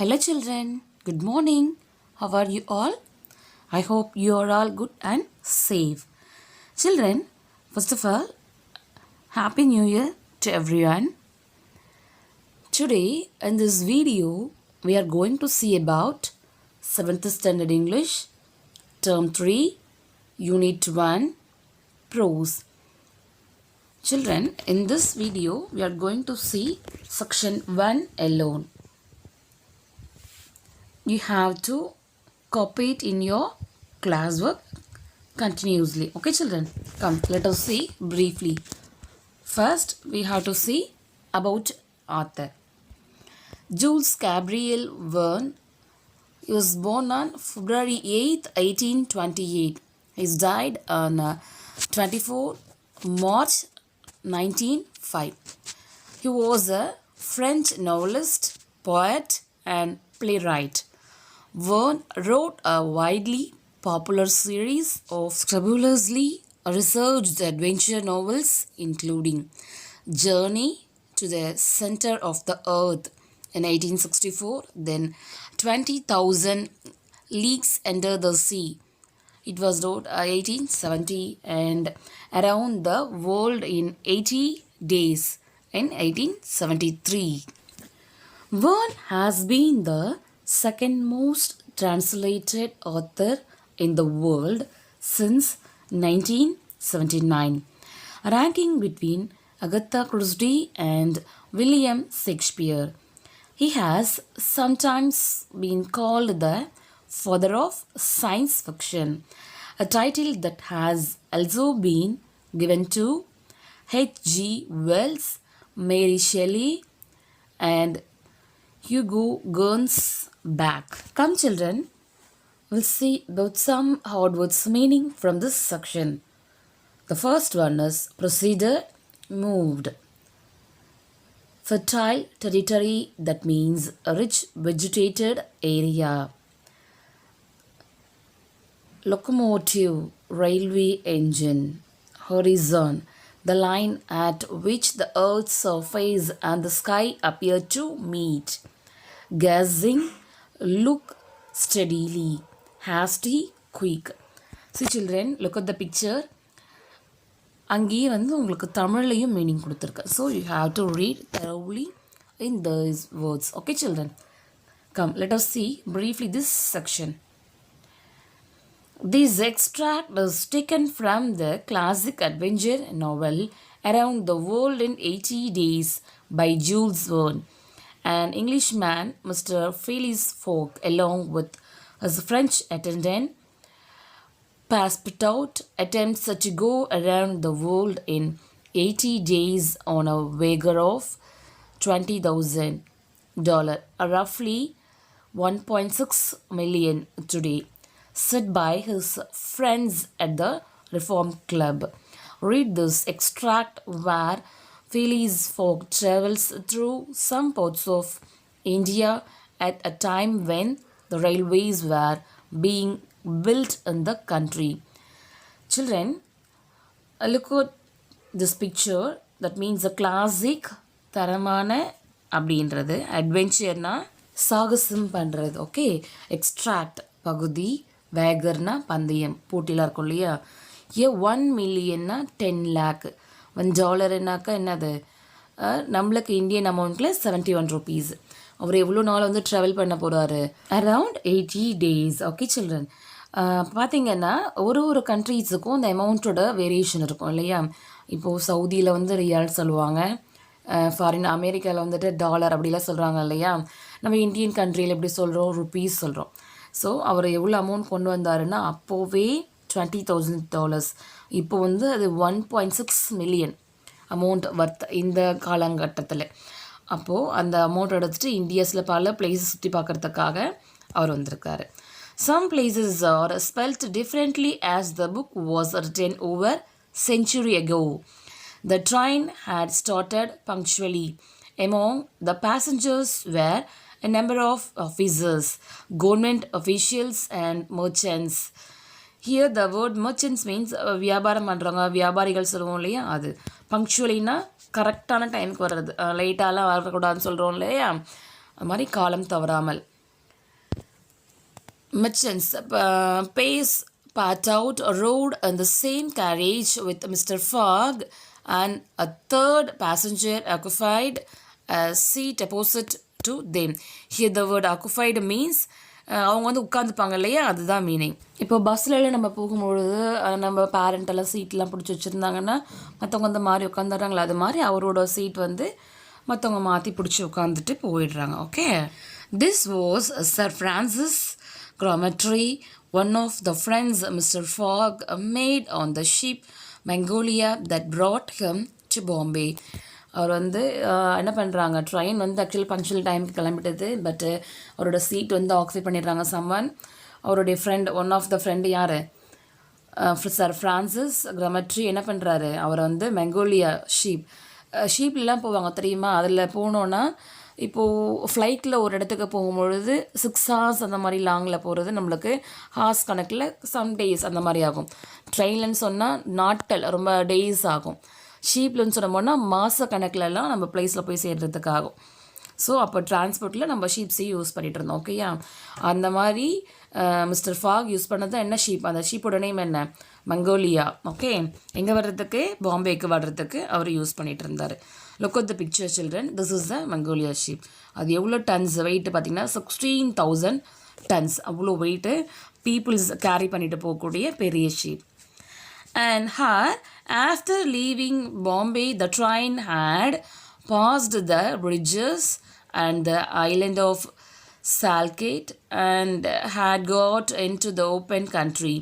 Hello children, good morning. How are you all? I hope you are all good and safe. Children, first of all, Happy New Year to everyone. Today in this video, we are going to see about 7th Standard English, Term 3, Unit 1, Prose. Children, in this video, we are going to see section 1 alone. You have to copy it in your classwork continuously. Okay, children? Come, let us see briefly. First, we have to see about author. Jules Gabriel Verne. He was born on February 8th, 1828. He died on 24 March 1905. He was a French novelist, poet, and playwright. Verne wrote a widely popular series of scrupulously researched adventure novels, including Journey to the Center of the Earth in 1864, then 20,000 Leagues Under the Sea. It was wrote 1870 and Around the World in 80 Days in 1873. Verne has been the second most translated author in the world since 1979, ranking between Agatha Christie and William Shakespeare. He has sometimes been called the father of science fiction, a title that has also been given to H.G. Wells, Mary Shelley, and Hugo Gernsback. Come children, we'll see about some hard words meaning from this section. The first one is proceeded, moved. Fertile territory, that means a rich vegetated area. Locomotive, railway engine. Horizon, the line at which the earth's surface and the sky appear to meet. Gazing, look steadily. Hasty, quick. See children, look at the picture. அங்கேயே வந்து உங்களுக்கு தமிழ்லையும் meaning கொடுத்துருக்கு. So you have to read thoroughly in these words. Okay children? Come, let us see briefly this section. This extract is taken from the classic adventure novel Around the World in 80 Days by Jules Verne. An Englishman, Mr. Phileas Fogg, along with his French attendant, Passepartout, attempts to go around the world in 80 days on a wager of $20,000, roughly 1.6 million today, set by his friends at the Reform Club. Read this extract where Phileas Fogg travels through some parts of India at a time when the railways were being built in the country. Children, look at this picture. That means a classic தரமான அப்படின்றது அட்வென்ச்சர்னா சாகசம் பண்ணுறது. Okay, extract பகுதி, வேகர்னா பந்தயம் போட்டிலாம் இருக்கும் இல்லையா. ஏ 1 மில்லியன்னா 10 lakh, $1 என்னது நம்மளுக்கு இந்தியன் அமௌண்ட்டில் 71 rupees. அவர் எவ்வளோ நாள் வந்து ட்ராவல் பண்ண போகிறாரு? Around 80 days. ஓகே சில்ட்ரன், பார்த்திங்கன்னா ஒரு கண்ட்ரீஸுக்கும் இந்த அமௌண்ட்டோட வேரியேஷன் இருக்கும் இல்லையா. இப்போது சவுதியில் வந்து ரியால் சொல்லுவாங்க, ஃபாரின் அமெரிக்காவில் வந்துட்டு டாலர் அப்படிலாம் சொல்கிறாங்க இல்லையா. நம்ம இந்தியன் கண்ட்ரியில் எப்படி சொல்கிறோம்? ருப்பீஸ் சொல்கிறோம். ஸோ அவர் எவ்வளோ அமௌண்ட் கொண்டு வந்தாருன்னா அப்போவே $20,000. இப்போ வந்து அது 1.6 million அமௌண்ட் வர்த் இந்த காலகட்டத்தில். அப்போது அந்த அமௌண்ட் எடுத்துகிட்டு இந்தியாஸில் பல பிளேஸஸ் சுற்றி பார்க்குறதுக்காக அவர் வந்திருக்காரு. Some places are spelt differently as the book was written over century ago. The train had started punctually. Among the passengers were a number of officers, government officials and merchants. Here the word merchants means வியாபாரம் பண்ணுறவங்க, வியாபாரிகள் சொல்லுவோம் இல்லையா. அது பங்க்சுவலினா கரெக்டான டைமுக்கு வர்றது, லேட்டாலாம் வரக்கூடாதுன்னு சொல்கிறோம் இல்லையா. அது மாதிரி காலம் தவறாமல். merchants pays part out rode in the same carriage with Mr. Fogg, and a third passenger occupied a seat opposite to them. Here the word occupied means அவங்க வந்து உட்காந்துப்பாங்க இல்லையா, அதுதான் மீனிங். இப்போ பஸ்ஸில் நம்ம போகும்பொழுது நம்ம பேரண்டெல்லாம் சீட்லாம் பிடிச்சி வச்சுருந்தாங்கன்னா மற்றவங்க அந்த மாதிரி உட்காந்துடுறாங்களா, அது மாதிரி அவரோட சீட் வந்து மற்றவங்க மாற்றி பிடிச்சி உட்காந்துட்டு போயிடுறாங்க. Okay, this was sir Francis Cromarty, one of the friends Mr. Fogg made on the ship Mongolia that brought him to Bombay. அவர் வந்து என்ன பண்ணுறாங்க, ட்ரெயின் வந்து ஆக்சுவலி பங்க்சுவல் டைமுக்கு கிளம்பிட்டது, பட்டு அவரோட சீட் வந்து ஆக்குபை பண்ணிடுறாங்க சம்மன். அவருடைய friend, one of the friend யார், சர் ஃப்ரான்சிஸ் கிரமட்ரி என்ன பண்ணுறாரு, அவரை வந்து மெங்கோலியா ஷீப்லாம் போவாங்க தெரியுமா, அதில் போனோன்னா இப்போது ஃப்ளைட்டில் ஒரு இடத்துக்கு போகும்பொழுது 6 hours அந்த மாதிரி லாங்கில் போகிறது நம்மளுக்கு ஹார்ஸ் கணக்கில் சம் டேஸ் அந்த மாதிரி ஆகும். ட்ரெயின்லன்னு சொன்னால் நாட்கள், ரொம்ப டேஸ் ஆகும். ஷீப்லன்னு சொன்னோம்னா மாத கணக்கிலலாம் நம்ம பிளேஸில் போய் சேர்கிறதுக்கு ஆகும். ஸோ அப்போ டிரான்ஸ்போர்ட்டில் நம்ம ஷீப்ஸையும் யூஸ் பண்ணிகிட்டு இருந்தோம். ஓகேயா, அந்த மாதிரி மிஸ்டர் ஃபாக் யூஸ் பண்ணது என்ன ஷீப், அந்த ஷீப்போட நேம் என்ன, மங்கோலியா. ஓகே, எங்கே வர்றதுக்கு, பாம்பேக்கு வர்றதுக்கு அவர் யூஸ் பண்ணிகிட்டு இருந்தார். Look at the picture children, this is the Mongolia sheep. அது எவ்வளோ டன்ஸ் வெயிட்டு பார்த்திங்கன்னா 16,000 tons, அவ்வளோ வெயிட்டு பீப்புள்ஸ் கேரி பண்ணிட்டு போகக்கூடிய பெரிய sheep. And her, after leaving Bombay, the train had passed the bridges and the island of Salkate and had got into the open country.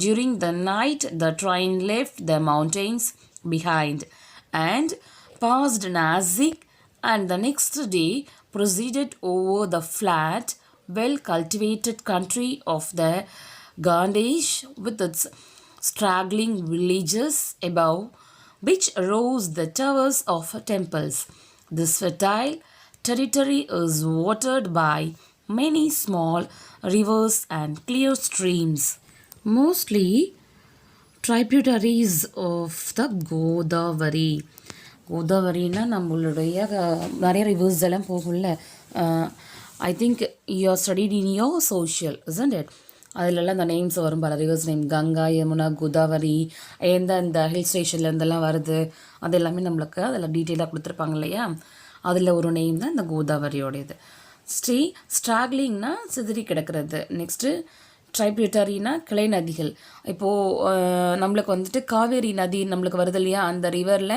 During the night, the train left the mountains behind and passed Nasik, and the next day proceeded over the flat, well-cultivated country of the Gandesh with its straggling villages above which rose the towers of temples. This fertile territory is watered by many small rivers and clear streams, mostly tributaries of the Godavari. கோதாவரின்னா நம்மளுடைய நிறைய rivers எல்லாம் போகும்ல. I think you are studied in your social, isn't it? அதிலெல்லாம் அந்த names வரும், பல rivers name, Ganga, Yamuna, Godavari, அந்த ஹில் ஸ்டேஷன்லேருந்தெல்லாம் வருது, அது எல்லாமே நம்மளுக்கு அதில் டீட்டெயிலாக கொடுத்துருப்பாங்க இல்லையா. அதில் ஒரு நேம் தான் இந்த கோதாவரியோடையது. ஸ்ட்ராக்லிங்னா சிதறி கிடக்கிறது. நெக்ஸ்ட்டு ட்ரைபியூட்டரினா கிளை நதிகள். இப்போது நம்மளுக்கு வந்துட்டு காவேரி நதி நம்மளுக்கு வருது இல்லையா, அந்த ரிவரில்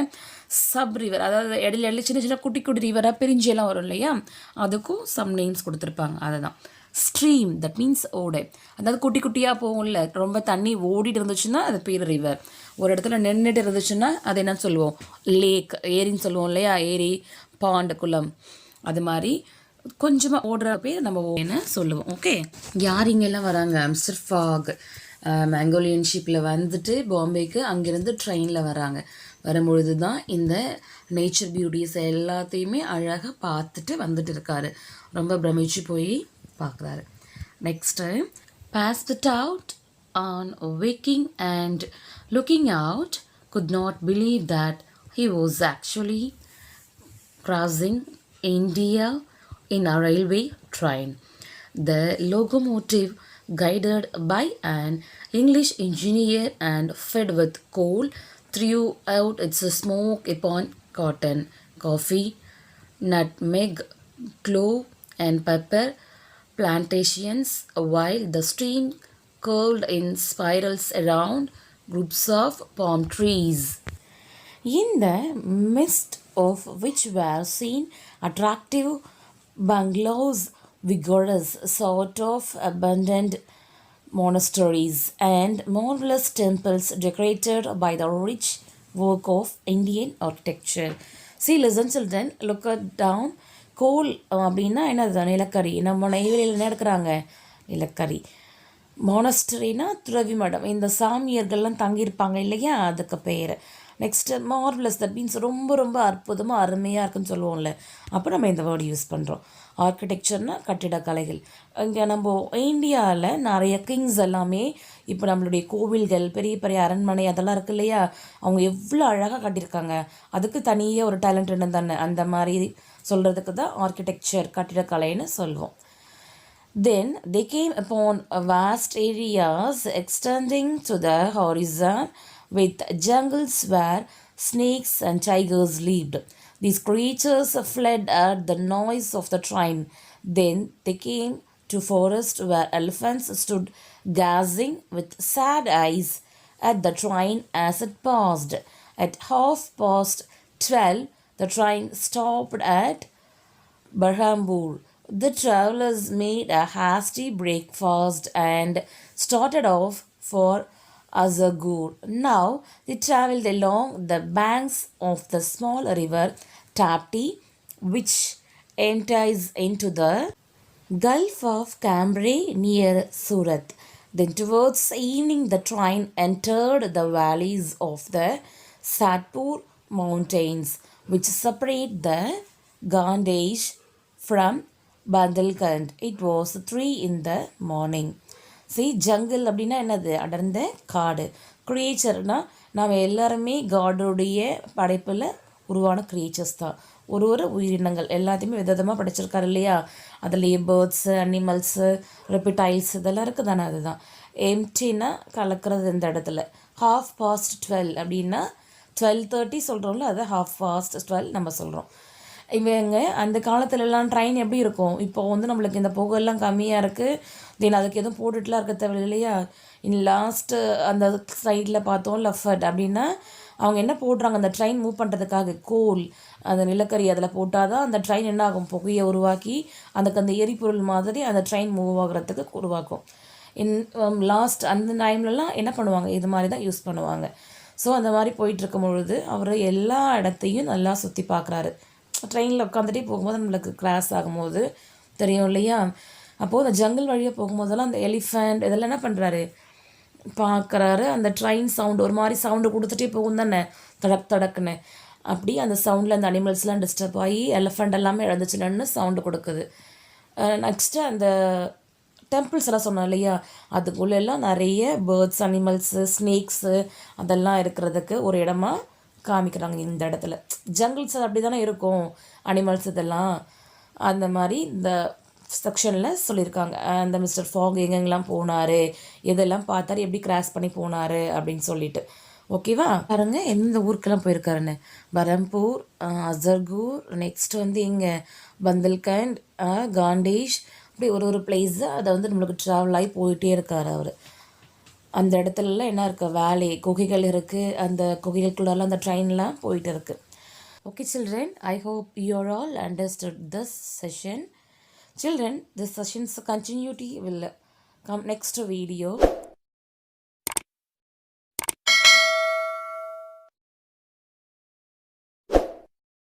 சப் ரிவர், அதாவது இடையில சின்ன சின்ன குட்டி குட்டி ரிவராக பிரிஞ்செல்லாம் வரும் இல்லையா, அதுக்கும் சம் நேம்ஸ் கொடுத்துருப்பாங்க. அதுதான் ஸ்ட்ரீம், தட் மீன்ஸ் ஓடை. அதாவது குட்டி குட்டியாக போகும்ல, ரொம்ப தண்ணி ஓடிட்டு இருந்துச்சுன்னா அது பேர் ரிவர். ஒரு இடத்துல நின்றுட்டு இருந்துச்சுன்னா அது என்னன்னு சொல்லுவோம், லேக், ஏரின்னு சொல்லுவோம் இல்லையா, ஏரி, பாண்ட், குளம். அது மாதிரி கொஞ்சமாக ஓடுற பேர் நம்ம ஓன்னு சொல்லுவோம். ஓகே, யார் இங்கெல்லாம் வராங்க, மிஸ்டர் ஃபாக் மங்கோலியன் ஷிப்பில் வந்துட்டு பாம்பேக்கு அங்கேருந்து ட்ரெயினில் வராங்க. வரும்பொழுது தான் இந்த நேச்சர் பியூட்டிஸ் எல்லாத்தையுமே அழகாக பார்த்துட்டு வந்துட்டு இருக்காரு. ரொம்ப பிரமிச்சு போய் பார்க்குறாரு. Next, passed it out on waking and looking out, could not believe that he was actually crossing India in a railway train. The locomotive, guided by an English engineer and fed with coal, threw out its smoke upon cotton, coffee, nutmeg, clove, and pepper plantations, while the stream curled in spirals around groups of palm trees, in the midst of which were seen attractive bungalows, vigorous sort of abandoned monasteries, and marvelous temples decorated by the rich work of Indian architecture. See, listen children, look at down. கோல் அப்படின்னா என்னது, நிலக்கரி. நம்ம நெய்வேலியில் என்ன எடுக்கிறாங்க, நிலக்கரி. மோனஸ்டரினா துறவி மடம், இந்த சாமியர்கள்லாம் தங்கியிருப்பாங்க இல்லையா, அதுக்கு பேர். நெக்ஸ்ட்டு மார்வலஸ், தட் மீன்ஸ் ரொம்ப ரொம்ப அற்புதமாக அருமையாக இருக்குன்னு சொல்லுவோம்ல, அப்போ நம்ம இந்த வேர்டு யூஸ் பண்ணுறோம். ஆர்கிடெக்சர்னால் கட்டிடக்கலைகள். இங்கே நம்ம இந்தியாவில் நிறைய கிங்ஸ் எல்லாமே இப்போ நம்மளுடைய கோவில்கள், பெரிய பெரிய அரண்மனை அதெல்லாம் இருக்குது இல்லையா, அவங்க எவ்வளோ அழகாக கட்டியிருக்காங்க. அதுக்கு தனியாக ஒரு டேலண்ட் தானே, அந்த மாதிரி சொல்கிறதுக்கு தான் ஆர்கிடெக்சர், கட்டிடக்கலைன்னு சொல்லுவோம். Then they came upon vast areas extending to the horizon with jungles where snakes and tigers lived. These creatures fled at the noise of the train. Then they came to forest where elephants stood gazing with sad eyes at the train as it passed. At 12:30, the train stopped at Berhambur. The travelers made a hasty breakfast and started off for Azagur. Now they traveled along the banks of the small river Tapti, which empties into the Gulf of Cambrai near Surat. Then towards evening the train entered the valleys of the Satpur mountains, which separate the Gandesh from Bandalkand. It was 3 in the morning. See, jungle அப்படின்னா என்னது, அடர்ந்த காடு. கிரியேச்சர்னா நாம் எல்லாருமே காடுடைய படைப்பில் உருவான creatures தான். ஒரு உயிரினங்கள் எல்லாத்தையுமே விதமாக படைச்சிருக்காரு இல்லையா. அதுலேயே பேர்ட்ஸு, அனிமல்ஸு, ரெப்பிடைல்ஸ் இதெல்லாம் இருக்குது தானே. அதுதான் எம்டினா கலக்கிறது இந்த இடத்துல. 12:30 அப்படின்னா 12:30 சொல்கிறோம்ல, அதை 12:30 நம்ம சொல்கிறோம். இவங்க அந்த காலத்துலலாம் ட்ரெயின் எப்படி இருக்கும், இப்போ வந்து நம்மளுக்கு இந்த புகையெல்லாம் கம்மியாக இருக்குது. தென் அதுக்கு எதுவும் போட்டுட்டுலாம் இருக்க தேவையில்லை இல்லையா. லாஸ்ட்டு அந்த சைடில் பார்த்தோம் லெஃப்ட் அப்படின்னா அவங்க என்ன போடுறாங்க, அந்த ட்ரெயின் மூவ் பண்ணுறதுக்காக கோல், அந்த நிலக்கரி அதில் போட்டால் தான் அந்த ட்ரெயின் என்ன ஆகும், புகையை உருவாக்கி அந்த எரிபொருள் மாதிரி அந்த ட்ரெயின் மூவ் ஆகிறதுக்கு உருவாக்கும். லாஸ்ட் அந்த டைம்லலாம் என்ன பண்ணுவாங்க, இது மாதிரி தான் யூஸ் பண்ணுவாங்க. ஸோ அந்த மாதிரி போயிட்டுருக்கும் பொழுது அவர் எல்லா இடத்தையும் நல்லா சுற்றி பார்க்குறாரு. ட்ரெயினில் உட்காந்துட்டே போகும்போது நம்மளுக்கு கிராஸ் ஆகும்போது தெரியும் இல்லையா. அப்போது அந்த ஜங்கிள் வழியாக போகும்போதெல்லாம் அந்த எலிஃபண்ட் இதெல்லாம் என்ன பண்ணுறாரு, பார்க்குறாரு. அந்த ட்ரெயின் சவுண்டு ஒரு மாதிரி சவுண்டு கொடுத்துட்டே போகும் தானே, தடக் தடக்குன்னு. அப்படி அந்த சவுண்டில் அந்த அனிமல்ஸ்லாம் டிஸ்டர்ப் ஆகி எலிஃபண்ட் எல்லாமே இழந்துச்சுன்னு சவுண்டு கொடுக்குது. நெக்ஸ்ட்டு அந்த டெம்பிள்ஸ் எல்லாம் சொன்னோம் இல்லையா, அதுக்குள்ளெல்லாம் நிறைய பேர்ட்ஸ், அனிமல்ஸு, ஸ்னேக்ஸு அதெல்லாம் இருக்கிறதுக்கு ஒரு இடமா காமிக்கிறாங்க இந்த இடத்துல. ஜங்கிள்ஸ் அப்படி தானே இருக்கும், அனிமல்ஸ் இதெல்லாம். அந்த மாதிரி இந்த செக்ஷனில் சொல்லியிருக்காங்க. அந்த மிஸ்டர் ஃபாக் எங்கெங்கெல்லாம் போனார், எதெல்லாம் பார்த்தாரு, எப்படி கிராஸ் பண்ணி போனார் அப்படின்னு சொல்லிட்டு. ஓகேவா, பாருங்க எந்த ஊருக்கெல்லாம் போயிருக்காருன்னு. பரம்பூர், அசர்கூர், நெக்ஸ்ட் வந்து இங்கே பந்தல்கண்ட், காண்டேஷ், அப்படி ஒரு பிளேஸு அதை வந்து நம்மளுக்கு ட்ராவல் ஆகி போயிட்டே இருக்கார் அவர். அந்த இடத்துலலாம் என்ன இருக்குது, வேலி குகைகள் இருக்குது. அந்த குகைகளுக்குள்ளெல்லாம் அந்த ட்ரெயின்லாம் போயிட்டு இருக்குது. Okay children, I hope you are all understood this session. Children, this session's continuity will come next video.